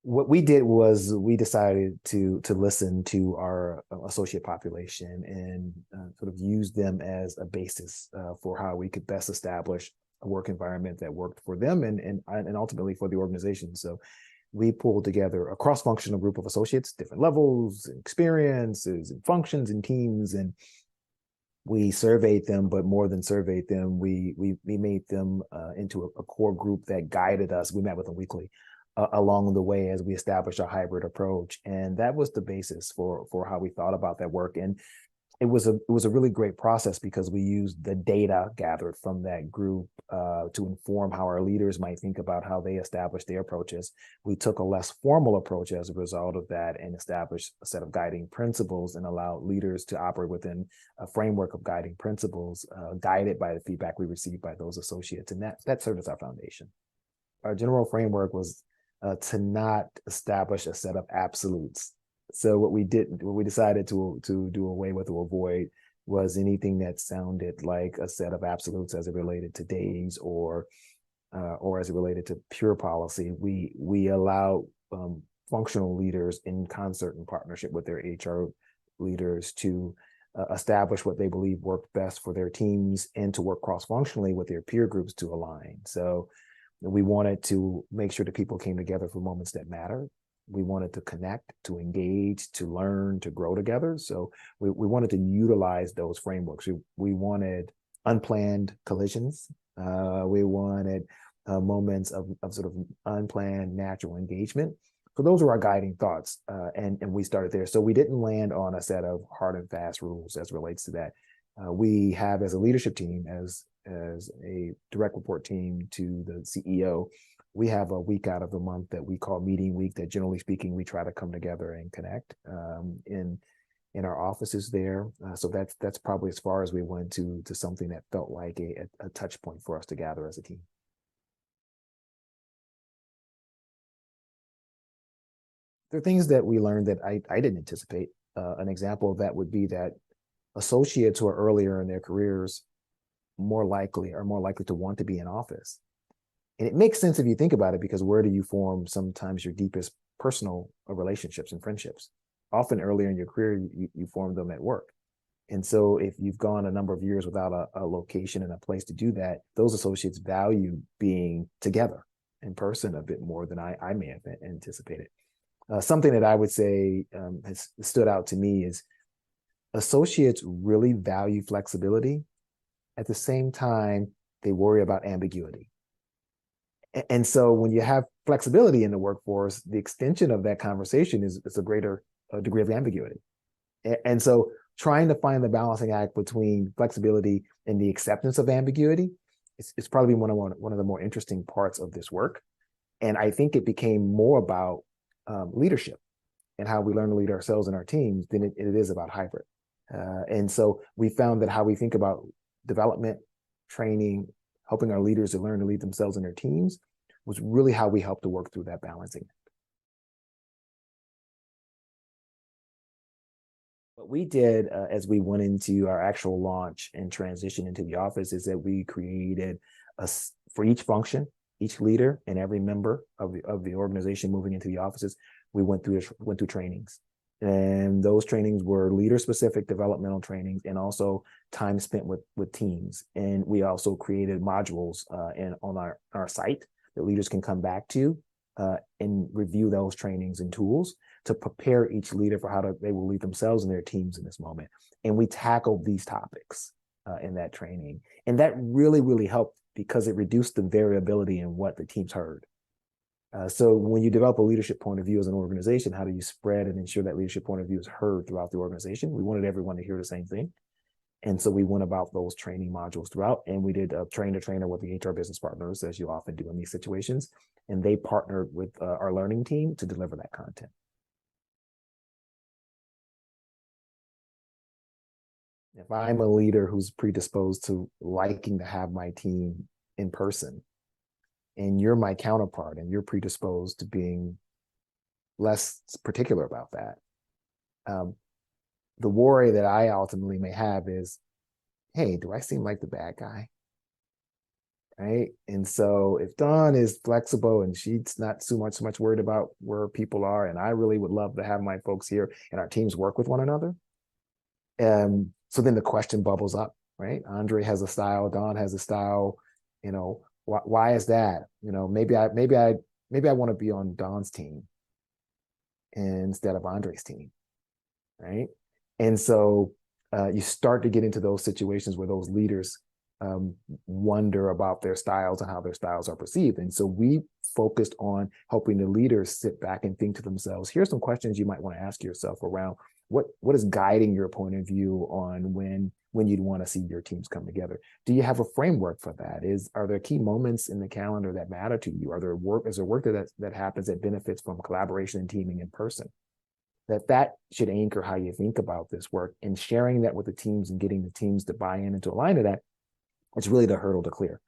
What we did was we decided to listen to our associate population and sort of use them as a basis for how we could best establish a work environment that worked for them and ultimately for the organization. So we pulled together a cross-functional group of associates, different levels, experiences, and functions and teams, and we surveyed them, but more than surveyed them, we made them into a core group that guided us. We met with them weekly along the way as we established our hybrid approach, and that was the basis for how we thought about that work. And it was a really great process because we used the data gathered from that group to inform how our leaders might think about how they establish their approaches. We took a less formal approach as a result of that and established a set of guiding principles and allowed leaders to operate within a framework of guiding principles guided by the feedback we received by those associates. And that served as our foundation. Our general framework was to not establish a set of absolutes. So what we decided to do away with or avoid was anything that sounded like a set of absolutes as it related to days or as it related to pure policy. We allow functional leaders in concert and partnership with their HR leaders to establish what they believe worked best for their teams and to work cross-functionally with their peer groups to align. So we wanted to make sure that people came together for moments that matter. We wanted to connect, to engage, to learn, to grow together. So we wanted to utilize those frameworks. We wanted unplanned collisions. We wanted moments of sort of unplanned natural engagement. So those were our guiding thoughts, and we started there. So we didn't land on a set of hard and fast rules as relates to that. We have, as a leadership team, as a direct report team to the CEO, we have a week out of the month that we call meeting week that, generally speaking, we try to come together and connect in our offices there. So that's probably as far as we went to something that felt like a touch point for us to gather as a team. There are things that we learned that I didn't anticipate. An example of that would be that associates who are earlier in their careers are more likely to want to be in office. And it makes sense if you think about it, because where do you form sometimes your deepest personal relationships and friendships? Often earlier in your career, you form them at work. And so if you've gone a number of years without a location and a place to do that, those associates value being together in person a bit more than I may have anticipated. Something that I would say has stood out to me is associates really value flexibility. At the same time, they worry about ambiguity. And so when you have flexibility in the workforce, the extension of that conversation is a greater degree of ambiguity. And so trying to find the balancing act between flexibility and the acceptance of ambiguity is probably one of the more interesting parts of this work. And I think it became more about leadership and how we learn to lead ourselves and our teams than it is about hybrid. And so we found that how we think about development, training, helping our leaders to learn to lead themselves and their teams was really how we helped to work through that balancing. What we did as we went into our actual launch and transition into the office is that we created for each function, each leader, and every member of the organization moving into the offices, we went through trainings. And those trainings were leader-specific developmental trainings and also time spent with teams. And we also created modules on our site that leaders can come back to and review those trainings and tools to prepare each leader for how they will lead themselves and their teams in this moment. And we tackled these topics in that training. And that really, really helped because it reduced the variability in what the teams heard. So when you develop a leadership point of view as an organization, how do you spread and ensure that leadership point of view is heard throughout the organization? We wanted everyone to hear the same thing. And so we went about those training modules throughout, and we did a trainer with the HR business partners, as you often do in these situations. And they partnered with our learning team to deliver that content. If I'm a leader who's predisposed to liking to have my team in person, and you're my counterpart and you're predisposed to being less particular about that, the worry that I ultimately may have is, hey, do I seem like the bad guy? right? And so if Dawn is flexible and she's not so much worried about where people are, and I really would love to have my folks here and our teams work with one another. So then the question bubbles up, right? Andre has a style, Dawn has a style, you know, why is that? You know, maybe I want to be on Dawn's team instead of Andre's team, right? And so you start to get into those situations where those leaders wonder about their styles and how their styles are perceived. And so we focused on helping the leaders sit back and think to themselves, here's some questions you might want to ask yourself around what is guiding your point of view on when you'd want to see your teams come together. Do you have a framework for that? Are there key moments in the calendar that matter to you? Is there work that happens that benefits from collaboration and teaming in person? That should anchor how you think about this work, and sharing that with the teams and getting the teams to buy in and to align to that. It's really the hurdle to clear.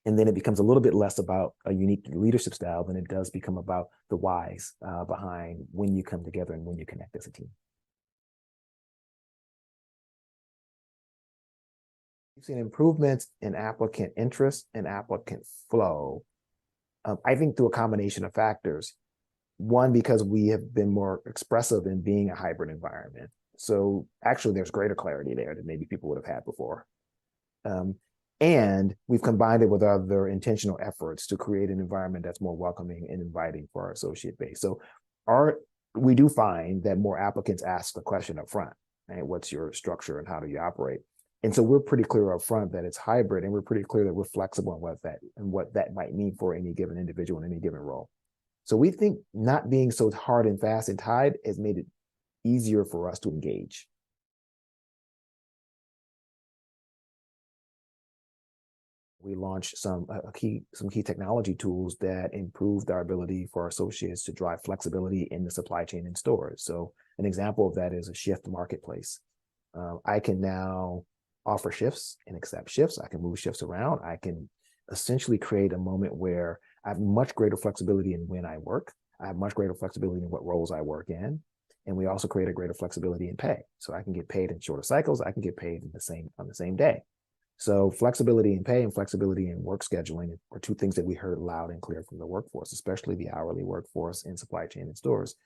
And then it becomes a little bit less about a unique leadership style than it does become about the whys behind when you come together and when you connect as a team. We've seen improvements in applicant interest and applicant flow. I think through a combination of factors. One, because we have been more expressive in being a hybrid environment. So actually there's greater clarity there than maybe people would have had before. And we've combined it with other intentional efforts to create an environment that's more welcoming and inviting for our associate base. So we do find that more applicants ask the question up front, right? What's your structure and how do you operate? And so we're pretty clear up front that it's hybrid, and we're pretty clear that we're flexible in what that might mean for any given individual in any given role. So we think not being so hard and fast and tied has made it easier for us to engage. We launched some key technology tools that improved our ability for our associates to drive flexibility in the supply chain and stores. So an example of that is a shift marketplace. I can now offer shifts and accept shifts. I can move shifts around. I can essentially create a moment where I have much greater flexibility in when I work. I have much greater flexibility in what roles I work in. And we also create a greater flexibility in pay. So I can get paid in shorter cycles. I can get paid on the same day. So flexibility in pay and flexibility in work scheduling are two things that we heard loud and clear from the workforce, especially the hourly workforce in supply chain and stores.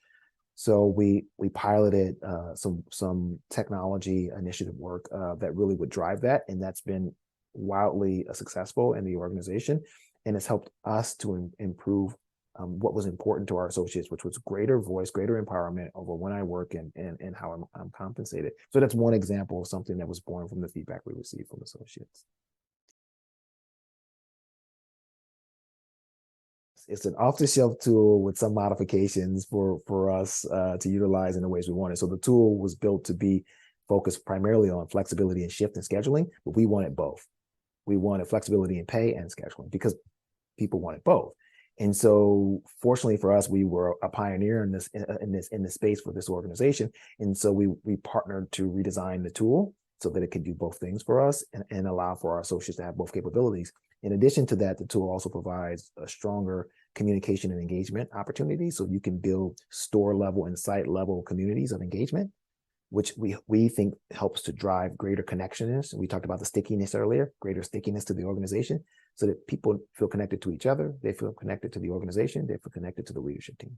So we piloted some technology initiative work that really would drive that, and that's been wildly successful in the organization, and it's helped us to improve what was important to our associates, which was greater voice, greater empowerment over when I work and how I'm compensated. So that's one example of something that was born from the feedback we received from associates. It's an off-the-shelf tool with some modifications for us to utilize in the ways we want it. So the tool was built to be focused primarily on flexibility and shift and scheduling, but we wanted both. We wanted flexibility in pay and scheduling because people wanted both. And so fortunately for us, we were a pioneer in this space for this organization. And so we partnered to redesign the tool so that it could do both things for us and allow for our associates to have both capabilities. In addition to that, the tool also provides a stronger communication and engagement opportunity. So you can build store level and site level communities of engagement, which we think helps to drive greater connectedness. We talked about the stickiness earlier, greater stickiness to the organization, so that people feel connected to each other, they feel connected to the organization, they feel connected to the leadership team.